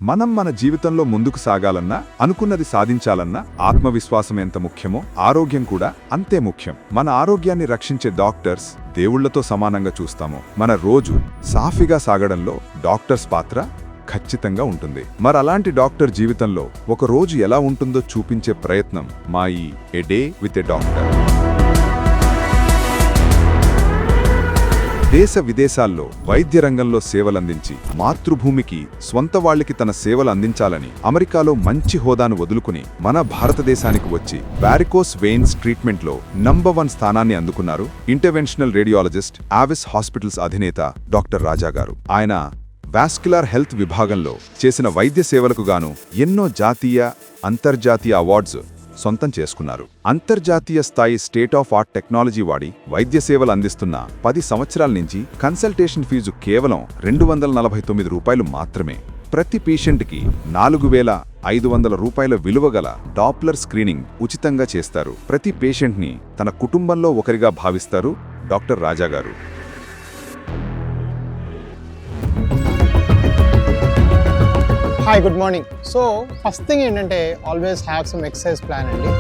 మన జీవితంలో ముందుకు సాగాలన్నా, అనుకున్నది సాధించాలన్నా ఆత్మవిశ్వాసం ఎంత ముఖ్యమో ఆరోగ్యం కూడా అంతే ముఖ్యం. మన ఆరోగ్యాన్ని రక్షించే డాక్టర్స్ దేవుళ్లతో సమానంగా చూస్తాము. మన రోజు సాఫీగా సాగడంలో డాక్టర్స్ పాత్ర ఖచ్చితంగా ఉంటుంది. అలాంటి డాక్టర్ జీవితంలో ఒక రోజు ఎలా ఉంటుందో చూపించే ప్రయత్నం మా ఈ ఏ డే విత్ ఎ డాక్టర్. దేశ విదేశాల్లో వైద్య రంగంలో సేవలందించి మాతృభూమికి, స్వంత వాళ్లకి తన సేవలు అందించాలని అమెరికాలో మంచి హోదాను వదులుకుని మన భారతదేశానికి వచ్చి వారికోస్ వెయిన్స్ ట్రీట్మెంట్లో నంబర్ 1 స్థానాన్ని అందుకున్నారు ఇంటర్వెన్షనల్ రేడియాలజిస్ట్ ఆవిస్ హాస్పిటల్స్ అధినేత డాక్టర్ రాజా గారు. ఆయన వాస్క్యులర్ హెల్త్ విభాగంలో చేసిన వైద్య సేవలకు గాను ఎన్నో జాతీయ, అంతర్జాతీయ అవార్డ్స్ సొంతం చేసుకున్నారు. అంతర్జాతీయ స్థాయి స్టేట్ ఆఫ్ ఆర్ట్ టెక్నాలజీ వాడి వైద్య సేవలు అందిస్తున్న 10 సంవత్సరాల నుంచి కన్సల్టేషన్ ఫీజు కేవలం $249 మాత్రమే. ప్రతి పేషెంట్కి 4,500 రూపాయల విలువగల డాప్లర్ స్క్రీనింగ్ ఉచితంగా చేస్తారు. ప్రతి పేషెంట్ని తన కుటుంబంలో ఒకరిగా భావిస్తారు doctor Raja garu. Hi, good morning. So first thing ఏంటంటే always have some exercise plan అండి.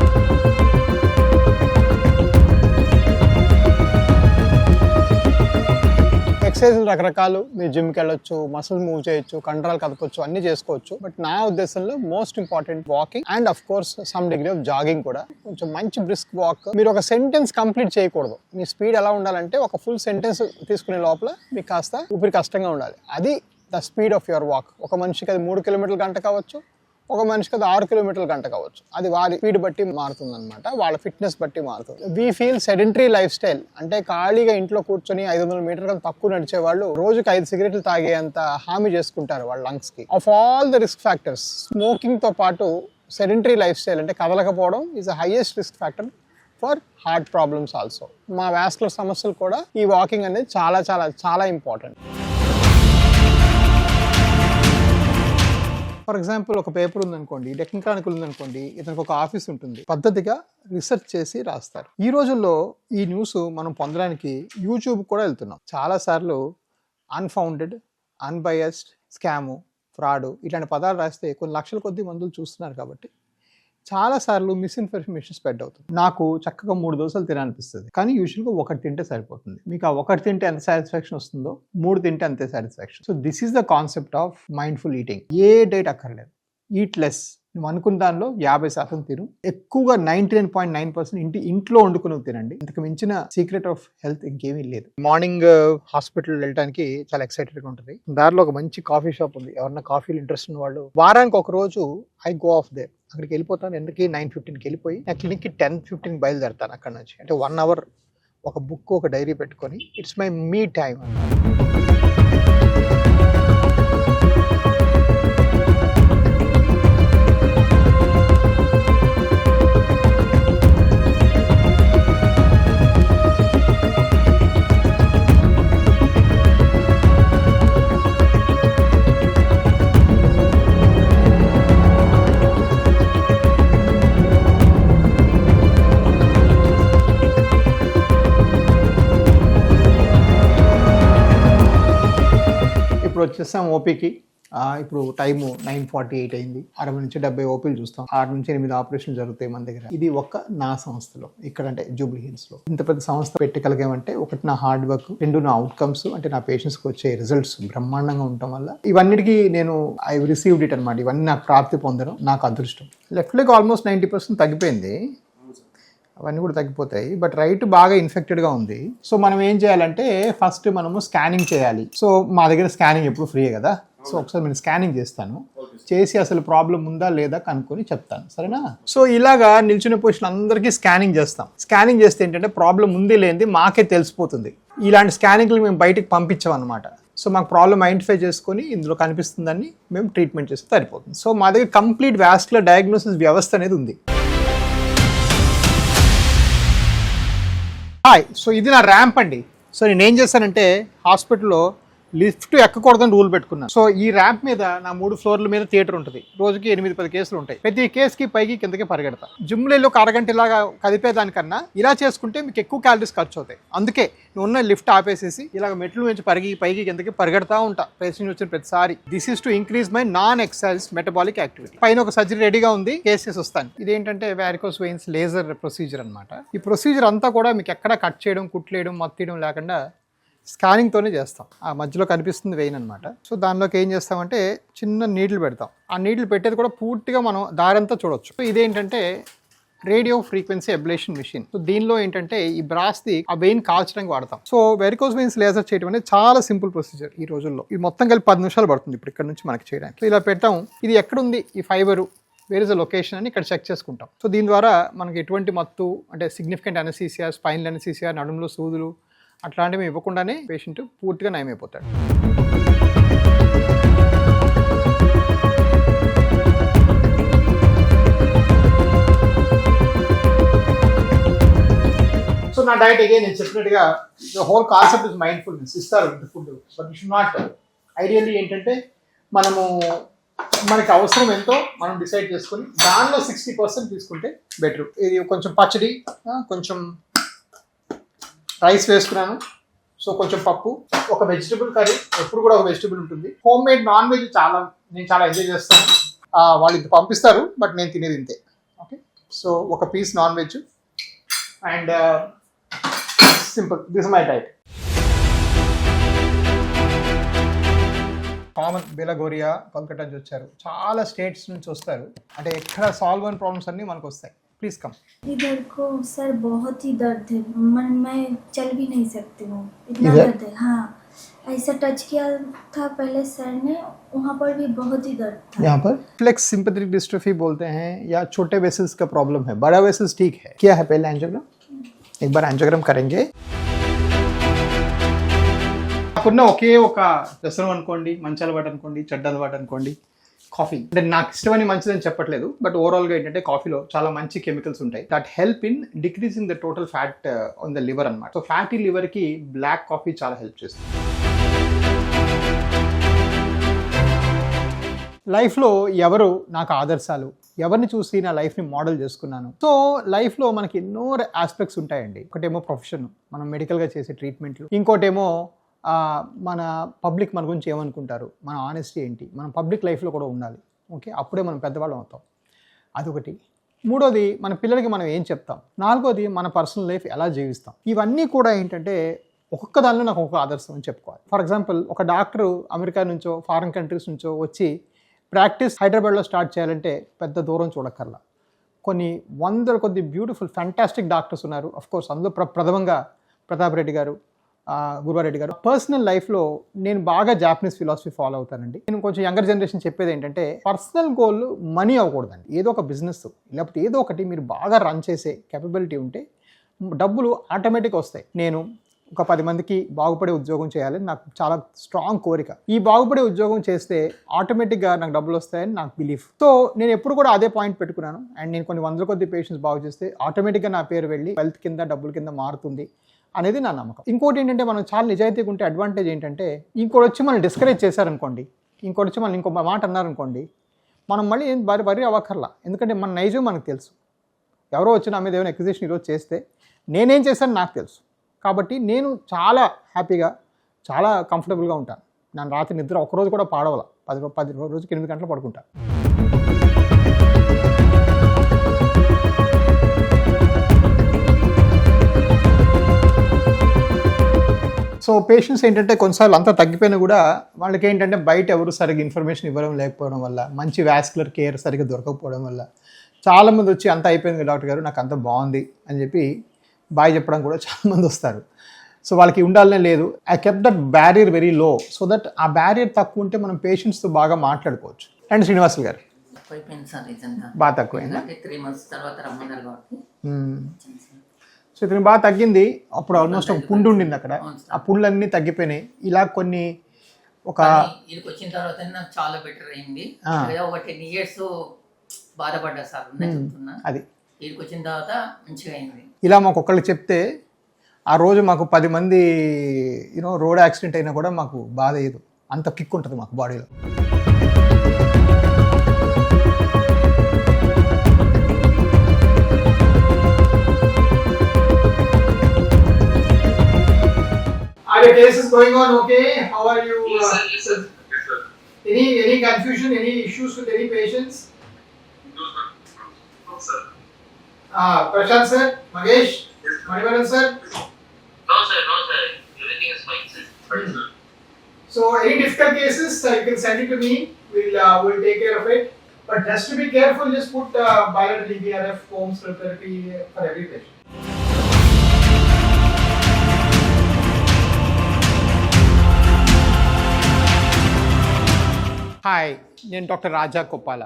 ఎక్సర్సైజ్లు రకరకాలు, మీరు జిమ్కి వెళ్ళొచ్చు, మసిల్ మూవ్ చేయొచ్చు, కండరాలు కదపొచ్చు, అన్ని చేసుకోవచ్చు. బట్ నా ఉద్దేశంలో most important walking and of course some degree of jogging కూడా. కొంచెం మంచి బ్రిస్క్ వాక్. మీరు ఒక సెంటెన్స్ కంప్లీట్ చేయకూడదు. మీ స్పీడ్ ఎలా ఉండాలంటే ఒక ఫుల్ సెంటెన్స్ తీసుకునే లోపల మీకు కాస్త ఊపిరి కష్టంగా ఉండాలి. అది the speed of your walk. ఒక మనిషికి అది 3 కిలోమీటర్ల గంట కావచ్చు, ఒక మనిషికి అది 6 కిలోమీటర్ల గంట కావచ్చు. అది వారి స్పీడ్ బట్టి మారుతుంది అనమాట, వాళ్ళ ఫిట్నెస్ బట్టి మారుతుంది. We feel sedentary life style అంటే ఖాళీగా ఇంట్లో కూర్చొని 500 మీటర్లు తక్కువ నడిచే వాళ్ళు రోజుకి 5 సిగరెట్లు తాగేంత హామీ చేసుకుంటారు వాళ్ళ లంగ్స్ కి. Of all the risk factors, smoking తో పాటు సెడెంటరీ లైఫ్ స్టైల్ అంటే కదలకపోవడం is the highest risk factor for heart problems also. మా వాస్కులర్ సమస్యలు కూడా ఈ వాకింగ్ అనేది చాలా చాలా చాలా ఇంపార్టెంట్. ఫర్ ఎగ్జాంపుల్ ఒక పేపర్ ఉందనుకోండి, డెక్కన్ క్రానికల్ ఉందనుకోండి, ఇతనికి ఒక ఆఫీస్ ఉంటుంది, పద్ధతిగా రీసెర్చ్ చేసి రాస్తారు. ఈ రోజుల్లో ఈ న్యూస్ మనం పొందడానికి యూట్యూబ్ కూడా వెళ్తున్నాం. చాలాసార్లు అన్ఫౌండెడ్, అన్బయస్డ్, స్కాము, ఫ్రాడు ఇట్లాంటి పదాలు రాస్తే కొన్ని లక్షల కొద్ది మందులు చూస్తున్నారు. కాబట్టి చాలాసార్లు మిస్ఇన్ఫర్మేషన్ స్ప్రెడ్ అవుతుంది. నాకు చక్కగా 3 దోశలు తినాలనిపిస్తుంది, కానీ యూజువల్గా 1 తింటే సరిపోతుంది. మీకు ఆ 1 తింటే ఎంత సాటిస్ఫాక్షన్ వస్తుందో 3 తింటే అంతే satisfaction. So this is the concept of mindful eating. A diet అక్కర్లేదు, ఈట్ లెస్. నువ్వు అనుకున్న దానిలో 50% తిను, ఎక్కువగా 99.9% ఇంట్లో వండుకుని తినండి. ఇంతకు మించిన సీక్రెట్ ఆఫ్ హెల్త్ ఇంకేమీ లేదు. మార్నింగ్ హాస్పిటల్ వెళ్ళడానికి చాలా ఎక్సైటెడ్ గా ఉంటుంది. దారిలో ఒక మంచి కాఫీ షాప్ ఉంది. ఎవరన్నా కాఫీలు ఇంట్రెస్ట్ ఉన్న వాళ్ళు వారానికి ఒక రోజు ఐ గో ఆఫ్ దే. అక్కడికి వెళ్ళిపోతాను. ఎందుకు 9:15కి వెళ్ళిపోయి నా క్లినిక్కి 10:15 బయలుదేరతాను. అక్కడ నుంచి అంటే 1 అవర్ ఒక బుక్, ఒక డైరీ పెట్టుకొని ఇట్స్ మై మీ టైం. ఇప్పుడు వచ్చేస్తాం ఓపీకి. ఇప్పుడు టైము 9:48 అయింది. 60 నుంచి 70 ఓపీలు చూస్తాం. 6 నుంచి 8 ఆపరేషన్లు జరుగుతాయి మన దగ్గర. ఇది నా సంస్థలో, ఇక్కడ అంటే జూబ్లీ హిల్స్లో. ఇంత పెద్ద సంస్థ పెట్టగలిగామంటే ఒకటి నా హార్డ్ వర్క్, 2 నా అవుట్కమ్స్ అంటే నా పేషెంట్స్కి వచ్చే రిజల్ట్స్ బ్రహ్మాండంగా ఉండటం వల్ల ఇవన్నిటికీ నేను ఐ రిసీవ్డ్ ఇట్ అనమాట. ఇవన్నీ నాకు ప్రాప్తి పొందడం నాకు అదృష్టం. లెఫ్ట్ లెగ్ ఆల్మోస్ట్ 90% తగ్గిపోయింది. అవన్నీ కూడా తగ్గిపోతాయి. బట్ రైట్ బాగా ఇన్ఫెక్టెడ్గా ఉంది. సో మనం ఏం చేయాలంటే ఫస్ట్ మనము స్కానింగ్ చేయాలి. సో మా దగ్గర స్కానింగ్ ఎప్పుడు ఫ్రీ కదా. సో ఒకసారి నేను స్కానింగ్ చేస్తాను, చేసి అసలు ప్రాబ్లం ఉందా లేదా కనుక్కొని చెప్తాను, సరేనా? సో ఇలాగా నిల్చునే పొజిషన్ అందరికీ స్కానింగ్ చేస్తాం. స్కానింగ్ చేస్తే ఏంటంటే ప్రాబ్లం ఉంది లేనిది మాకే తెలిసిపోతుంది. ఇలాంటి స్కానింగ్లు మేము బయటికి పంపించామన్నమాట. సో మాకు ప్రాబ్లం ఐడెంటిఫై చేసుకొని ఇందులో కనిపిస్తుందని మేము ట్రీట్మెంట్ చేస్తే సరిపోతుంది. సో మా దగ్గర కంప్లీట్ వాస్కులర్ డయాగ్నోసిస్ వ్యవస్థ అనేది ఉంది. హాయ్, సో ఇది నా ర్యాంప్ అండి. సో నేను ఏం చేస్తానంటే హాస్పిటల్లో లిఫ్ట్ ఎక్కకూడదని రూల్ పెట్టుకున్నాను. సో ఈ ర్యాంప్ మీద నా 3 ఫ్లోర్ల మీద థియేటర్ ఉంటుంది. రోజుకి 8-10 కేసులు ఉంటాయి. ప్రతి కేసుకి పైకి కిందకి పరిగెడతా. జిమ్లో ఒక అరగంట ఇలాగా కదిపేదానికన్నా ఇలా చేసుకుంటే మీకు ఎక్కువ క్యాలరీస్ ఖర్చు అవుతాయి. అందుకే నువ్వు ఉన్న లిఫ్ట్ ఆపేసేసి ఇలాగ మెట్లు నుంచి పైకి కిందకి పరిగెడతా ఉంటా పేషెంట్ వచ్చిన ప్రతిసారి. This is to increase my non exercise metabolic activity. పైన ఒక సర్జరీ రెడీగా ఉంది, కేసెస్ వస్తాను. ఇదేంటంటే వారికోస్ వెయిన్స్ లేజర్ ప్రొసీజర్ అనమాట. ఈ ప్రొసీజర్ అంతా కూడా మీకు ఎక్కడ కట్ చేయడం, కుట్లేయడం, మత్తీయడం లేకుండా స్కానింగ్తోనే చేస్తాం. ఆ మధ్యలో కనిపిస్తుంది వెయిన్ అనమాట. సో దానిలోకి ఏం చేస్తామంటే చిన్న నీడిల్ పెడతాం. ఆ నీడిల్ పెట్టేది కూడా పూర్తిగా మనం దారంతా చూడొచ్చు. సో ఇదేంటంటే radio frequency ablation machine. So దీనిలో ఏంటంటే ఈ బ్రాస్ది ఆ వెయిన్ కాల్చడానికి వాడతాం. సో వెరికోస్ వెయిన్స్ లేజర్ చేయడం అనేది చాలా సింపుల్ ప్రొసీజర్ ఈ రోజుల్లో. ఇది మొత్తం కలిపి 10 నిమిషాలు పడుతుంది ఇప్పుడు ఇక్కడ నుంచి మనకి చేయడానికి. సో ఇలా పెట్టాం. ఇది ఎక్కడుంది ఈ fibre, where is the location అని ఇక్కడ చెక్ చేసుకుంటాం. సో దీని ద్వారా మనకి ఎటువంటి మత్తు అంటే సిగ్నిఫికెంట్ అనెస్థీసియా, స్పైనల్ అనెస్థీసియా, నడుములో సూదులు అట్లాంటివి ఇవ్వకుండానే పేషెంట్ పూర్తిగా నయమైపోతాడు. సో నా డైట్ అగైన్ నేను చెప్పినట్టుగా the whole concept is mindfulness. ఇస్తారు food, but you should not. Ideally ఏంటంటే మనకి అవసరం ఎంతో మనం డిసైడ్ చేసుకొని దానిలో 60% తీసుకుంటే బెటర్. ఇది కొంచెం పచ్చడి, కొంచెం రైస్ వేసుకున్నాను. సో కొంచెం పప్పు, ఒక వెజిటబుల్ కర్రీ, ఎప్పుడు కూడా ఒక వెజిటబుల్ ఉంటుంది. హోమ్ మేడ్ నాన్ వెజ్ నేను చాలా ఎంజాయ్ చేస్తాను. వాళ్ళు ఇంత పంపిస్తారు, బట్ నేను తినేది ఇంతే. ఓకే, సో ఒక piece non veg and simple. This my diet. Common బెలగోరియా, కోల్కతా నుంచి వచ్చారు. చాలా స్టేట్స్ నుంచి వస్తారు. అంటే ఎక్కడ సాల్వ్ అయిన ప్రాబ్లమ్స్ అన్నీ మనకు వస్తాయి. Please come. इधर को सर बहुत ही दर्द है, मैं चल भी नहीं सकती हूँ, इतना दर्द है। हाँ, ऐसा टच किया था पहले सर ने, वहाँ पर भी बहुत ही दर्द था। यहाँ पर फ्लेक्स सिंपैथेटिक डिस्ट्रोफी बोलते हैं या छोटे वेसल्स का प्रॉब्लम है, बड़ा वेसल्स ठीक है। क्या है पहले एंजियोग्राम, एक बार एंजियोग्राम करेंगे। నాకున్న ఒకే ఒక వ్యసనం అనుకోండి, మంచి అలవాటు అనుకోండి, చెడ్డ అలవాటు అనుకోండి, కాఫీ. అంటే నాకు ఇష్టమని మంచిదని చెప్పట్లేదు, బట్ ఓవరాల్గా ఏంటంటే కాఫీలో చాలా మంచి కెమికల్స్ ఉంటాయి that help in decreasing the total fat on the liver అనమాట. సో ఫ్యాటీ లివర్కి బ్లాక్ కాఫీ చాలా హెల్ప్ చేస్తుంది. లైఫ్లో ఎవరు నాకు ఆదర్శాలు, ఎవరిని చూసి నా లైఫ్ని మోడల్ చేసుకున్నాను. సో లైఫ్లో మనకి ఎన్నో ఆస్పెక్ట్స్ ఉంటాయండి. ఒకటేమో ప్రొఫెషన్, మనం మెడికల్గా చేసే ట్రీట్మెంట్లు. ఇంకోటేమో మన పబ్లిక్ మన గురించి ఏమనుకుంటారు, మన ఆనెస్టీ ఏంటి, మనం పబ్లిక్ లైఫ్లో కూడా ఉండాలి. ఓకే, అప్పుడే మనం పెద్దవాళ్ళం అవుతాం. అదొకటి. మూడోది మన పిల్లలకి మనం ఏం చెప్తాం. నాలుగోది మన పర్సనల్ లైఫ్ ఎలా జీవిస్తాం. ఇవన్నీ కూడా ఏంటంటే ఒక్కొక్క దానిలో నాకు ఒక ఆదర్శం అని చెప్పుకోవాలి. ఫర్ ఎగ్జాంపుల్, ఒక డాక్టరు అమెరికా నుంచో ఫారిన్ కంట్రీస్ నుంచో వచ్చి ప్రాక్టీస్ హైదరాబాద్లో స్టార్ట్ చేయాలంటే పెద్ద దూరం చూడక్కర్లా. కొన్ని వందల కొద్ది బ్యూటిఫుల్ ఫ్యాంటాస్టిక్ డాక్టర్స్ ఉన్నారు. అఫ్కోర్స్ అందులో ప్రథమంగా ప్రతాప్ రెడ్డి గారు, గురువారెడ్డి గారు. పర్సనల్ లైఫ్లో నేను బాగా జాపనీస్ ఫిలాసఫీ ఫాలో అవుతానండి. నేను కొంచెం యంగర్ జనరేషన్ చెప్పేది ఏంటంటే పర్సనల్ గోల్ మనీ అవ్వకూడదండి. ఏదో ఒక బిజినెస్ లేకపోతే ఏదో ఒకటి మీరు బాగా రన్ చేసే కేపబిలిటీ ఉంటే డబ్బులు ఆటోమేటిక్గా వస్తాయి. నేను ఒక 10 మందికి బాగుపడే ఉద్యోగం చేయాలని నాకు చాలా స్ట్రాంగ్ కోరిక. ఈ బాగుపడే ఉద్యోగం చేస్తే ఆటోమేటిక్గా నాకు డబ్బులు వస్తాయని నాకు బిలీఫ్. సో నేను ఎప్పుడు కూడా అదే పాయింట్ పెట్టుకున్నాను. అండ్ నేను కొన్ని వందల కొద్ది పేషెంట్స్ బాగు చేస్తే ఆటోమేటిక్గా నా పేరు వెళ్ళి వెల్త్ కింద, డబ్బుల కింద మారుతుంది అనేది నా నమ్మకం. ఇంకోటి ఏంటంటే మనం చాలా నిజాయితీగా ఉంటే అడ్వాంటేజ్ ఏంటంటే ఇంకోటి వచ్చి మనం డిస్కరేజ్ చేశారనుకోండి, ఇంకోటి వచ్చి మనం ఇంకో మాట అన్నారనుకోండి, మనం మళ్ళీ ఏం వరి అవ్వక్కర్లా. ఎందుకంటే మన నైజం మనకు తెలుసు. ఎవరో వచ్చి నా మీద ఏమైనా ఎక్విజిషన్ ఈరోజు చేస్తే నేనేం చేశాను నాకు తెలుసు. కాబట్టి నేను చాలా హ్యాపీగా, చాలా కంఫర్టబుల్గా ఉంటాను. నేను రాత్రి నిద్ర ఒక్కరోజు కూడా పాడవల. 10 రోజుకి 8 గంటలు పడుకుంటాను. సో పేషెంట్స్ ఏంటంటే కొన్నిసార్లు అంతా తగ్గిపోయినా కూడా వాళ్ళకి ఏంటంటే బయట ఎవరు సరిగ్గా ఇన్ఫర్మేషన్ ఇవ్వడం లేకపోవడం వల్ల, మంచి వాస్కులర్ కేర్ సరిగ్గా దొరకకపోవడం వల్ల చాలామంది వచ్చి అంత అయిపోయింది డాక్టర్ గారు, నాకు అంత బాగుంది అని చెప్పి బాయ్ చెప్పడం కూడా చాలామంది వస్తారు. సో వాళ్ళకి ఉండాలనే లేదు. I kept that barrier very low, so that ఆ బ్యారియర్ తక్కువ ఉంటే మనం పేషెంట్స్తో బాగా మాట్లాడుకోవచ్చు. అండ్ శ్రీనివాసులు గారు బాగా తక్కువైందా? 3 months తర్వాత రమ్మన్నారు కాబట్టి సో ఇతను బాగా తగ్గింది. అప్పుడు ఆల్మోస్ట్ ఒక పుండు ఉండింది అక్కడ, ఆ పుండ్లన్నీ తగ్గిపోయినాయి. ఇలా కొన్ని ఒక ఇక్కడికి వచ్చిన తర్వాత నాకు చాలా బెటర్ అయింది. ఒక 10 years బాధపడ్డా సార్ చెప్తున్నా. అది ఇక్కడికి వచ్చిన తర్వాత మంచిగా అయింది. ఇలా మాకు ఒకళ్ళు చెప్తే ఆ రోజు మాకు 10 మంది రోడ్ యాక్సిడెంట్ అయినా కూడా మాకు బాధ అయ్యేది, అంత కిక్ ఉంటుంది మాకు బాడీలో. Are the cases going on okay? How are you? Yes, sir. Yes, sir. Any confusion, any issues with any patients? No, sir. No, sir. Prashant sir, Magesh, Yes, sir. Manivaran sir. No, sir. No, sir. Everything is fine, sir. Fine, sir. So any difficult cases, you can send it to me. We'll take care of it. But just to be careful, just put bilateral EBRF, foam strip therapy for every patient. Hi, నేను doctor రాజా Coppola.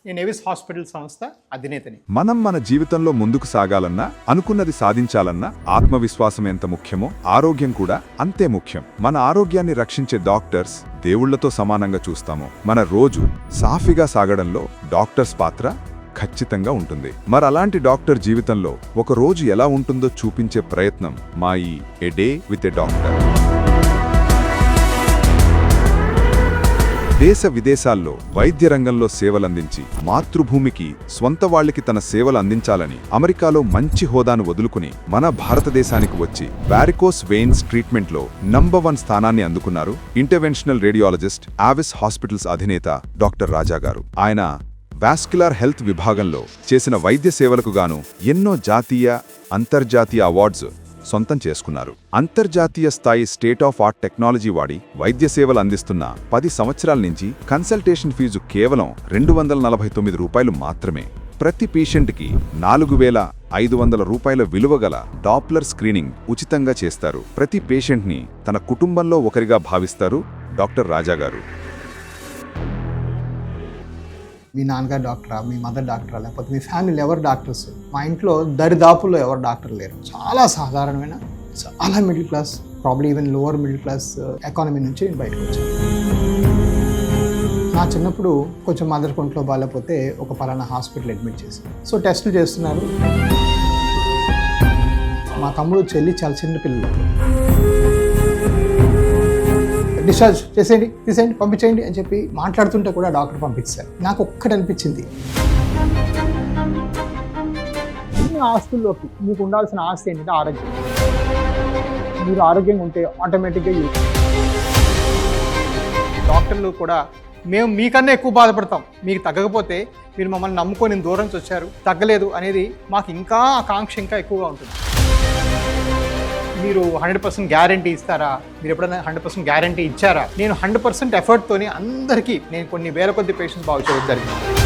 నేను Avis hospital సంస్థ అధినేతని. మనం మన జీవితంలో ముందుకు సాగాలన్నా, అనుకున్నది సాధించాలన్నా ఆత్మవిశ్వాసం ఎంత ముఖ్యమో ఆరోగ్యం కూడా అంతే ముఖ్యం. మన ఆరోగ్యాన్ని రక్షించే డాక్టర్స్ దేవుళ్లతో సమానంగా చూస్తాము. మన రోజు సాఫీగా సాగడంలో డాక్టర్స్ పాత్ర ఖచ్చితంగా ఉంటుంది. మరి అలాంటి డాక్టర్ జీవితంలో ఒక రోజు ఎలా ఉంటుందో చూపించే ప్రయత్నం మా ఈ ఏ డే విత్ ఏ డాక్టర్. దేశ విదేశాల్లో వైద్య రంగంలో సేవలందించి మాతృభూమికి, స్వంత వాళ్లకి తన సేవలు అందించాలని అమెరికాలో మంచి హోదాను వదులుకుని మన భారతదేశానికి వచ్చి వారికోస్ వెయిన్స్ ట్రీట్మెంట్లో నంబర్ 1 స్థానాన్ని అందుకున్నారు ఇంటర్వెన్షనల్ రేడియాలజిస్ట్ ఆవిస్ హాస్పిటల్స్ అధినేత డాక్టర్ రాజా గారు. ఆయన వాస్క్యులర్ హెల్త్ విభాగంలో చేసిన వైద్య సేవలకు గాను ఎన్నో జాతీయ, అంతర్జాతీయ అవార్డ్స్ సొంతం చేసుకున్నారు. అంతర్జాతీయ స్థాయి స్టేట్ ఆఫ్ ఆర్ట్ టెక్నాలజీ వాడి వైద్య సేవలు అందిస్తున్న 10 సంవత్సరాల నుంచి కన్సల్టేషన్ ఫీజు కేవలం $249 మాత్రమే. ప్రతి పేషెంట్కి 4,500 రూపాయల విలువగల డాప్లర్ స్క్రీనింగ్ ఉచితంగా చేస్తారు. ప్రతి పేషెంట్ని తన కుటుంబంలో ఒకరిగా భావిస్తారు డాక్టర్ రాజా గారు. మీ నాన్నగారు డాక్టరా, మీ మదర్ డాక్టరా, లేకపోతే మీ ఫ్యామిలీలో ఎవరు డాక్టర్స్? మా ఇంట్లో దరిదాపుల్లో ఎవరు డాక్టర్ లేరు. చాలా సాధారణమైన, చాలా middle class, probably even lower middle class economy నుంచి నేను బయటకు వచ్చాను. నా చిన్నప్పుడు కొంచెం మదర్ కొంట్లో బాగాలేకపోతే ఒక పలానా హాస్పిటల్ అడ్మిట్ చేశాను. సో టెస్టులు చేస్తున్నారు. మా తమ్ముడు, చెల్లి చాలా చిన్న పిల్లలు. డిశ్చార్జ్ చేసేయండి, తీసేయండి, పంపించేయండి అని చెప్పి మాట్లాడుతుంటే కూడా డాక్టర్ పంపించారు. నాకు ఒక్కటి అనిపించింది, ఇన్ని ఆస్తుల్లోకి మీకు ఉండాల్సిన ఆస్తి ఏంటంటే ఆరోగ్యం. మీరు ఆరోగ్యంగా ఉంటే ఆటోమేటిక్గా డాక్టర్లు కూడా మేము మీకన్నా ఎక్కువ బాధపడతాం, మీకు తగ్గకపోతే మీరు మమ్మల్ని నమ్ముకొని దూరం నుంచి వచ్చారు, తగ్గలేదు అనేది మాకు ఇంకా ఆకాంక్ష ఇంకా ఎక్కువగా ఉంటుంది. మీరు 100% గ్యారంటీ ఇస్తారా? మీరు ఎప్పుడైనా 100% గ్యారంటీ ఇచ్చారా? నేను 100% ఎఫర్ట్తోని అందరికీ నేను కొన్ని వేల కొద్ది పేషెంట్స్ బాగు చేయడం జరిగింది.